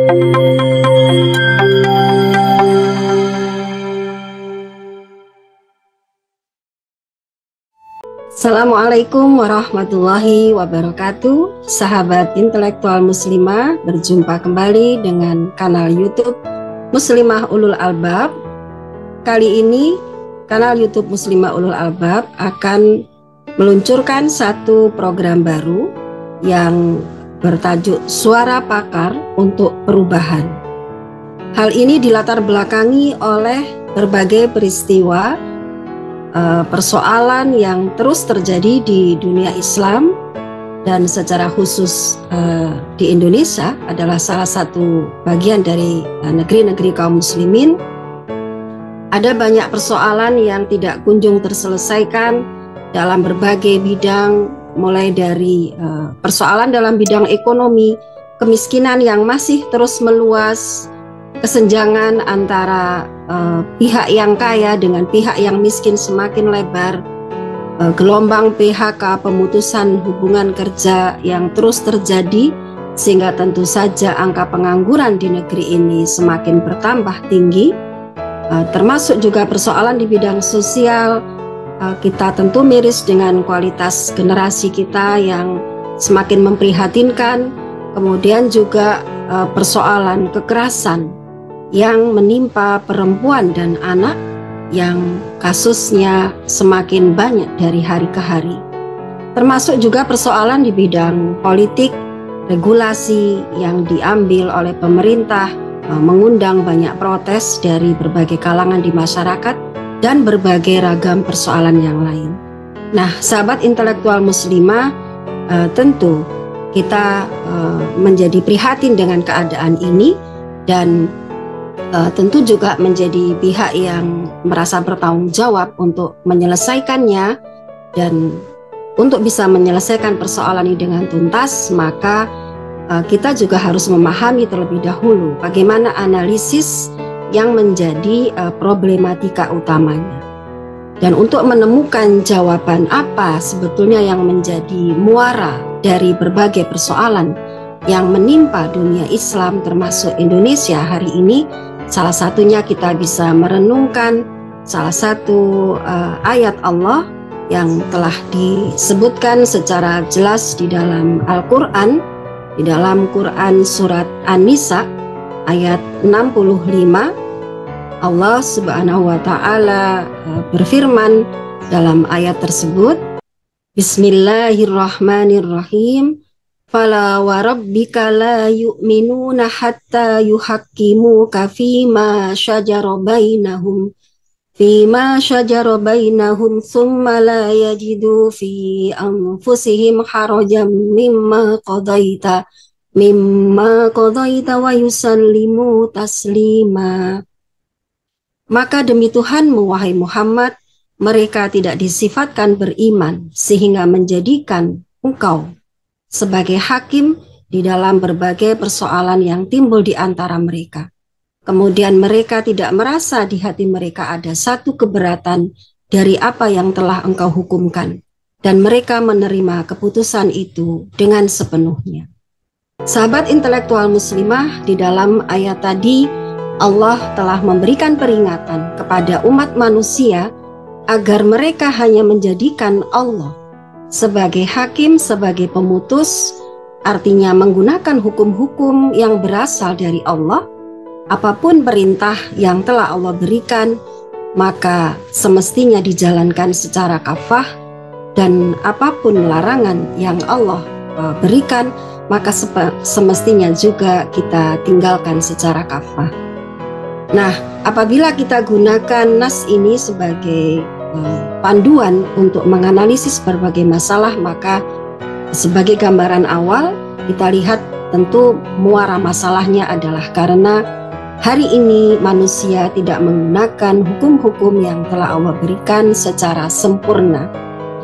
Assalamualaikum warahmatullahi wabarakatuh. Sahabat intelektual muslimah, berjumpa kembali dengan kanal YouTube Muslimah Ulul Albab. Kali ini kanal YouTube Muslimah Ulul Albab akan meluncurkan satu program baru yang bertajuk Suara Pakar untuk Perubahan. Hal ini dilatar belakangi oleh berbagai peristiwa persoalan yang terus terjadi di dunia Islam, dan secara khusus di Indonesia adalah salah satu bagian dari negeri-negeri kaum muslimin. Ada banyak persoalan yang tidak kunjung terselesaikan dalam berbagai bidang, mulai dari persoalan dalam bidang ekonomi, kemiskinan yang masih terus meluas, kesenjangan antara pihak yang kaya dengan pihak yang miskin semakin lebar, gelombang PHK, pemutusan hubungan kerja yang terus terjadi, sehingga tentu saja angka pengangguran di negeri ini semakin bertambah tinggi, termasuk juga persoalan di bidang sosial. Kita tentu miris dengan kualitas generasi kita yang semakin memprihatinkan, kemudian juga persoalan kekerasan yang menimpa perempuan dan anak yang kasusnya semakin banyak dari hari ke hari. Termasuk juga persoalan di bidang politik, regulasi yang diambil oleh pemerintah mengundang banyak protes dari berbagai kalangan di masyarakat dan berbagai ragam persoalan yang lain. Nah, sahabat intelektual muslimah, tentu kita menjadi prihatin dengan keadaan ini, dan tentu juga menjadi pihak yang merasa bertanggung jawab untuk menyelesaikannya. Dan untuk bisa menyelesaikan persoalan ini dengan tuntas, maka kita juga harus memahami terlebih dahulu bagaimana analisis yang menjadi problematika utamanya. Dan untuk menemukan jawaban apa sebetulnya yang menjadi muara dari berbagai persoalan yang menimpa dunia Islam termasuk Indonesia hari ini, salah satunya kita bisa merenungkan salah satu ayat Allah yang telah disebutkan secara jelas di dalam Al-Quran, di dalam Quran surat An-Nisa ayat 65. Allah Subhanahu wa Ta'ala berfirman dalam ayat tersebut, Bismillahirrahmanirrahim. Fala wa rabbika la yu'minuna hatta yuhaqqimuka fima shajara bainahum thumma la yajidu fi anfusihim harajan mimma qadaita wa yusallimu taslima. Maka demi Tuhanmu, wahai Muhammad, mereka tidak disifatkan beriman sehingga menjadikan engkau sebagai hakim di dalam berbagai persoalan yang timbul di antara mereka. Kemudian mereka tidak merasa di hati mereka ada satu keberatan dari apa yang telah engkau hukumkan, dan mereka menerima keputusan itu dengan sepenuhnya. Sahabat intelektual muslimah, di dalam ayat tadi Allah telah memberikan peringatan kepada umat manusia agar mereka hanya menjadikan Allah sebagai hakim, sebagai pemutus, artinya menggunakan hukum-hukum yang berasal dari Allah. Apapun perintah yang telah Allah berikan, maka semestinya dijalankan secara kafah, dan apapun larangan yang Allah berikan, maka semestinya juga kita tinggalkan secara kafah. Nah, apabila kita gunakan nas ini sebagai panduan untuk menganalisis berbagai masalah, maka sebagai gambaran awal kita lihat tentu muara masalahnya adalah karena hari ini manusia tidak menggunakan hukum-hukum yang telah Allah berikan secara sempurna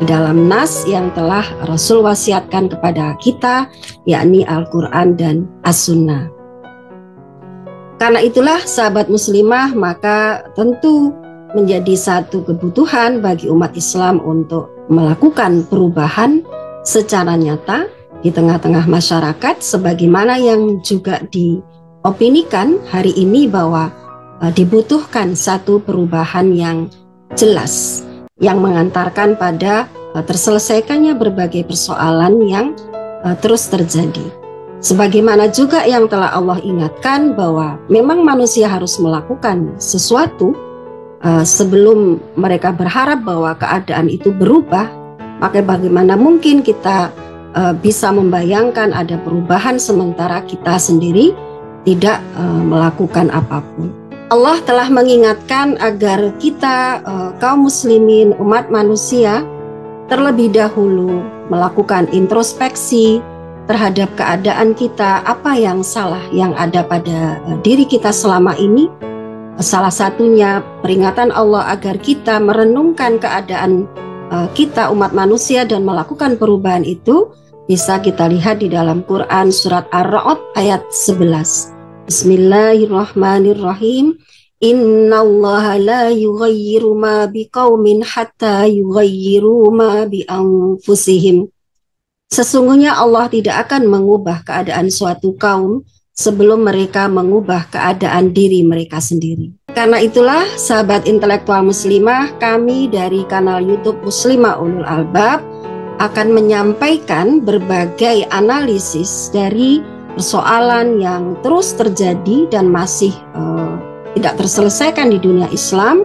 di dalam nas yang telah Rasul wasiatkan kepada kita, yakni Al-Quran dan As-Sunnah. Karena itulah sahabat muslimah, maka tentu menjadi satu kebutuhan bagi umat Islam untuk melakukan perubahan secara nyata di tengah-tengah masyarakat, sebagaimana yang juga opinikan hari ini bahwa dibutuhkan satu perubahan yang jelas yang mengantarkan pada terselesaikannya berbagai persoalan yang terus terjadi. Sebagaimana juga yang telah Allah ingatkan bahwa memang manusia harus melakukan sesuatu sebelum mereka berharap bahwa keadaan itu berubah. Maka bagaimana mungkin kita bisa membayangkan ada perubahan sementara kita sendiri tidak melakukan apapun. Allah telah mengingatkan agar kita kaum muslimin, umat manusia, terlebih dahulu melakukan introspeksi terhadap keadaan kita, apa yang salah yang ada pada diri kita selama ini. Salah satunya peringatan Allah agar kita merenungkan keadaan kita umat manusia dan melakukan perubahan itu bisa kita lihat di dalam Quran surat Ar-Ra'd ayat 11. Bismillahirrahmanirrahim. Innallaha la yughayyiru ma biqaumin hatta yughayyiru ma bi anfusihim. Sesungguhnya Allah tidak akan mengubah keadaan suatu kaum sebelum mereka mengubah keadaan diri mereka sendiri. Karena itulah sahabat intelektual muslimah, kami dari kanal YouTube Muslimah Ulul Albab akan menyampaikan berbagai analisis dari persoalan yang terus terjadi dan masih tidak terselesaikan di dunia Islam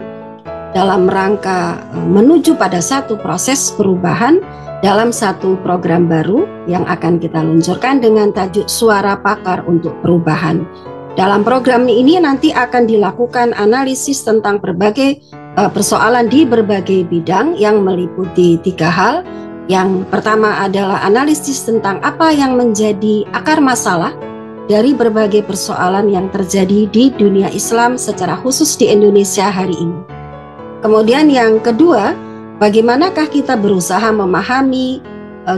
dalam rangka menuju pada satu proses perubahan dalam satu program baru yang akan kita luncurkan dengan tajuk Suara Pakar untuk Perubahan. Dalam program ini nanti akan dilakukan analisis tentang berbagai persoalan di berbagai bidang yang meliputi 3 hal. Yang pertama adalah analisis tentang apa yang menjadi akar masalah dari berbagai persoalan yang terjadi di dunia Islam secara khusus di Indonesia hari ini. Kemudian yang kedua, bagaimanakah kita berusaha memahami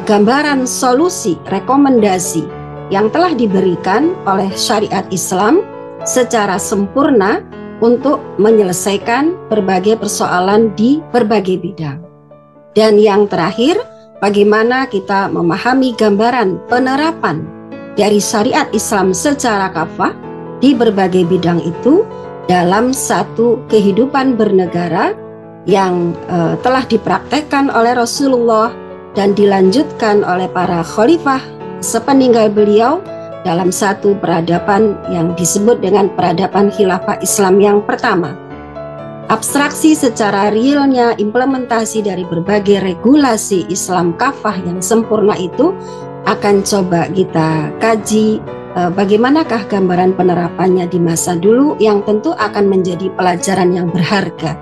gambaran solusi, rekomendasi yang telah diberikan oleh syariat Islam secara sempurna untuk menyelesaikan berbagai persoalan di berbagai bidang. Dan yang terakhir, bagaimana kita memahami gambaran penerapan dari syariat Islam secara kafah di berbagai bidang itu dalam satu kehidupan bernegara yang telah dipraktekkan oleh Rasulullah dan dilanjutkan oleh para khalifah sepeninggal beliau dalam satu peradaban yang disebut dengan peradaban khilafah Islam yang pertama. Abstraksi secara realnya implementasi dari berbagai regulasi Islam kafah yang sempurna itu akan coba kita kaji bagaimanakah gambaran penerapannya di masa dulu yang tentu akan menjadi pelajaran yang berharga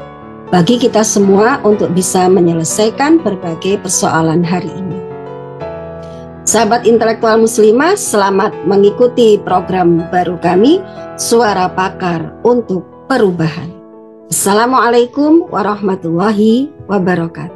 bagi kita semua untuk bisa menyelesaikan berbagai persoalan hari ini. Sahabat intelektual muslimah, selamat mengikuti program baru kami, Suara Pakar untuk Perubahan. Assalamualaikum warahmatullahi wabarakatuh.